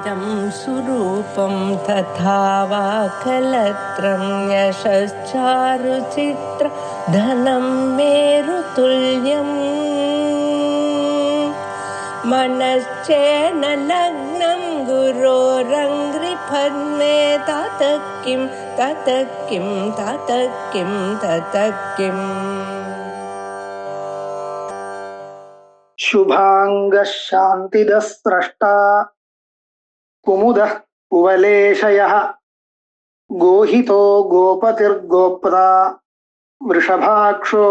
इदं सुरूपं तथा वा कलत्रं यशश्चारुचित्र धनं मेरुतुल्यम् मनश्चेन लग्नं गुरोरङ्घ्रिपद्मे ततः किं ततः किं ततः किं ततः किम् शुभांगः शान्तिदः स्रष्टा कुमुदः कुवलेशयः गोहितो गोपतिर्गोप्ता वृषभाक्षो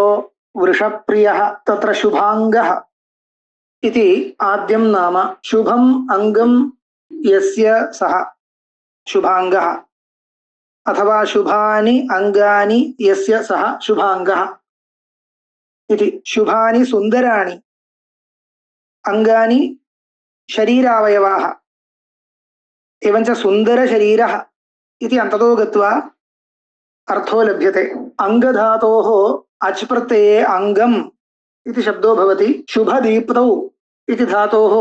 वृषप्रियः। तत्र शुभांगः इति आद्यं नाम शुभम् अंगं यस्य सः शुभांगः अथवा शुभानि अंगानि यस्य सः शुभांगः इति। शुभानि सुन्दराणि अंगानि शरीरावयवाः एवञ्च सुन्दरशरीरः इति अन्ततो गत्वा अर्थो लभ्यते। अंगधातोः अच् प्रत्यये अंगम् इति शब्दो भवति। शुभदीप्तौ इति धातोः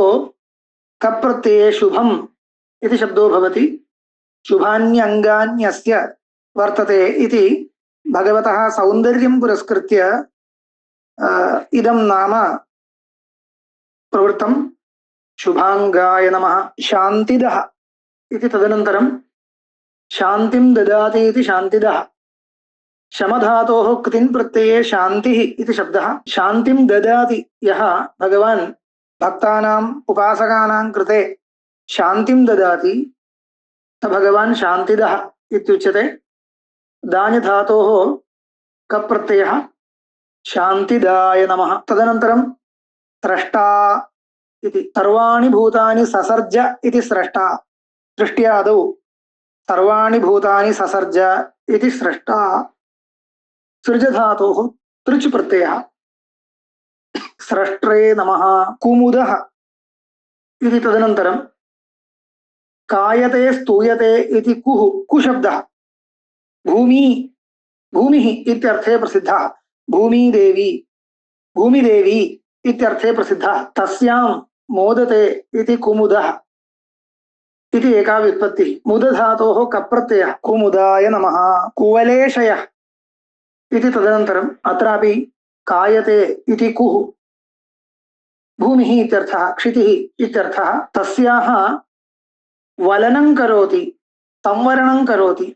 कप् प्रत्यये शुभम् इति शब्दो भवति। शुभान्यङ्गान्यस्य वर्तते इति भगवतः सौन्दर्यं पुरस्कृत्य इदं नाम प्रवृत्तं। शुभांगाय नमः। शान्तिदः इति तदनन्तरं शान्तिं ददाति इति शान्तिदः। शमधातोः क्तिन् प्रत्यये शान्तिः इति शब्दः। शान्तिं ददाति यः भगवान् भक्तानाम् उपासकानां कृते शान्तिं ददाति स भगवान् शान्तिदः इत्युच्यते। दान्यधातोः कप् प्रत्ययः शान्तिदाय नमः। तदनन्तरं स्रष्टा इति। सर्वाणि भूतानि ससर्ज इति स्रष्टा। सृष्ट्यादौ सर्वाणि भूतानि ससर्ज इति स्रष्टा। सृजधातोः तृच् प्रत्ययः स्रष्ट्रे नमः। कुमुदः इति तदनन्तरं कायते स्तूयते इति कुः कुशब्दः भूमिः इत्यर्थे प्रसिद्धः। भूमिदेवी भूमिदेवी इत्यर्थे प्रसिद्धः। तस्यां मोदते इति कुमुदः इति एका व्युत्पत्तिः। मुदधातोः कप् प्रत्ययः कुमुदाय नमः। कुवलेशयः इति तदनन्तरम् अत्रापि कायते इति कुः भूमिः इत्यर्थः क्षितिः इत्यर्थः। तस्याः वलनं करोति संवरणं करोति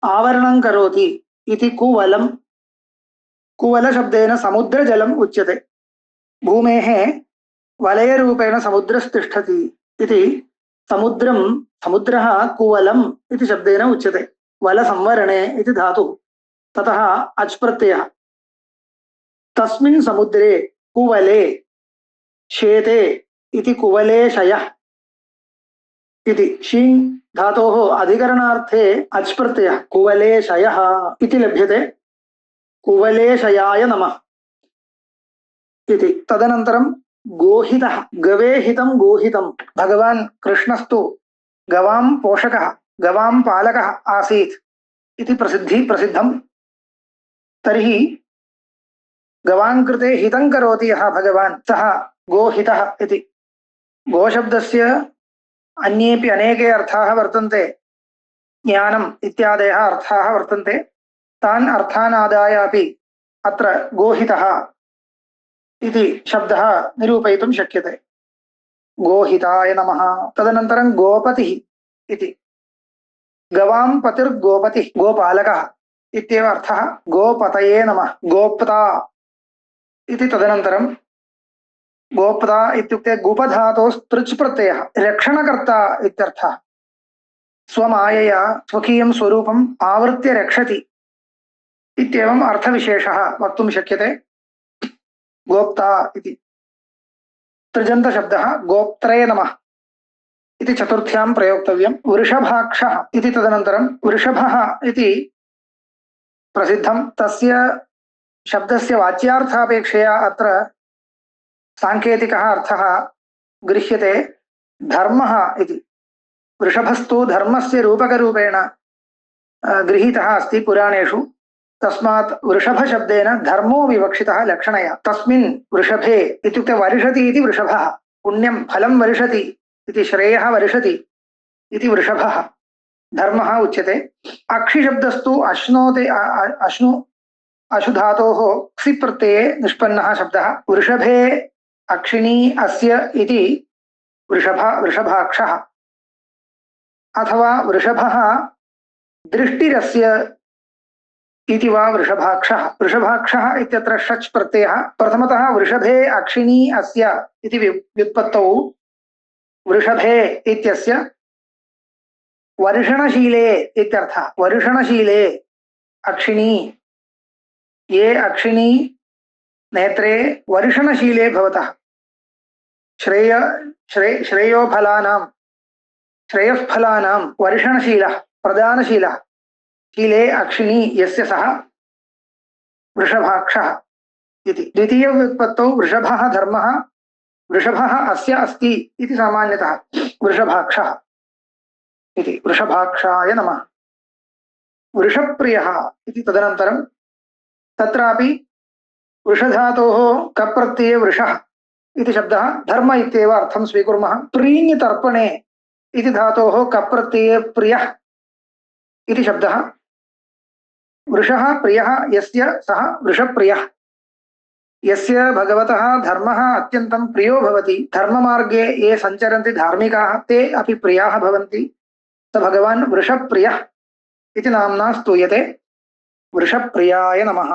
आवरणं करोति इति कुवलम्। कुवलशब्देन समुद्रजलम् उच्यते। भूमेः वलयरूपेण समुद्रस्तिष्ठति इति समुद्रः कुवलम् इति शब्देन उच्यते। वलसंवरणे इति धातुः। ततः अच् प्रत्ययः। तस्मिन् समुद्रे कुवले शेते इति कुवलेशयः इति। शीङ् धातोः अधिकरणार्थे अच् प्रत्ययः कुवलेशयः इति लभ्यते। कुवलेशयाय नमः इति। तदनन्तरं गोहितः गवे हितं गोहितं। भगवान् कृष्णस्तु गवां पोषकः गवां पालकः आसीत् इति प्रसिद्धं। तर्हि गवां कृते हितं करोति यः भगवान् सः गोहितः इति। गोशब्दस्य अन्येपि अनेके अर्थाः वर्तन्ते। ज्ञानम् इत्यादयः अर्थाः वर्तन्ते। तान् अर्थान् आदाय अपि अत्र गोहितः इति शब्दः निरूपयितुं शक्यते। गोहिताय नमः। तदनन्तरं गोपतिः इति। गवां पतिर्गोपतिः गोपालकः इत्येव अर्थः। गोपतये नमः। गोप्ता इति तदनन्तरं गोप्ता इत्युक्ते गुपधातोस्तृच् प्रत्ययः रक्षणकर्ता इत्यर्थः। स्वमायया स्वकीयं स्वरूपम् आवृत्य रक्षति इत्येवम् अर्थविशेषः वक्तुं शक्यते। गोप्ता इति तृजन्तशब्दः। गोप्त्रे नमः इति चतुर्थ्यां प्रयोक्तव्यं। वृषभाक्षः इति तदनन्तरं वृषभः इति प्रसिद्धं। तस्य शब्दस्य वाच्यार्थापेक्षया अत्र सांकेतिकः अर्थः गृह्यते। धर्मः इति। वृषभस्तु धर्मस्य रूपकरूपेण गृहीतः अस्ति पुराणेषु। तस्मात् वृषभशब्देन धर्मो विवक्षितः लक्षणया। तस्मिन् वृषभे इत्युक्ते वर्षति इति वृषभः पुण्यं फलं वर्षति इति श्रेयः वर्षति इति वृषभः धर्मः उच्यते। अक्षिशब्दस्तु अश्नोते अश्नु अशुधातोः क्षि प्रत्यये निष्पन्नः शब्दः। वृषभे अक्षिणी अस्य इति वृषभाक्षः अथवा वृषभः दृष्टिरस्य इति वा वृषभाक्षः। वृषभाक्षः इत्यत्र षच् प्रत्ययः। प्रथमतः वृषभे अक्षिणी अस्य इति व्युत्पत्तौ वृषभे इत्यस्य वर्षणशीले इत्यर्थः। वर्षणशीले अक्षिणी ये अक्षिणी नेत्रे वर्षणशीले भवतः श्रेयःफलानां वर्षणशीलः प्रदानशीलः शीले अक्षिणी यस्य सः वृषभाक्षः इति। द्वितीयव्युत्पत्तौ वृषभः धर्मः वृषभः अस्य अस्ति इति सामान्यतः वृषभाक्षः इति। वृषभाक्षाय नमः। वृषप्रियः इति तदनन्तरं तत्रापि वृषधातोः कप्रत्यये वृषः इति शब्दः धर्म इत्येव अर्थं स्वीकुर्मः। प्रीण्यतर्पणे इति धातोः कप्रत्यये प्रियः इति शब्दः। वृषः प्रियः यस्य सः वृषप्रियः। यस्य भगवतः धर्मः अत्यन्तं प्रियो भवति, धर्ममार्गे ये सञ्चरन्ति धार्मिकाः ते अपि प्रियाः भवन्ति, स भगवान् वृषप्रियः इति नाम्ना स्तूयते। वृषप्रियाय नमः।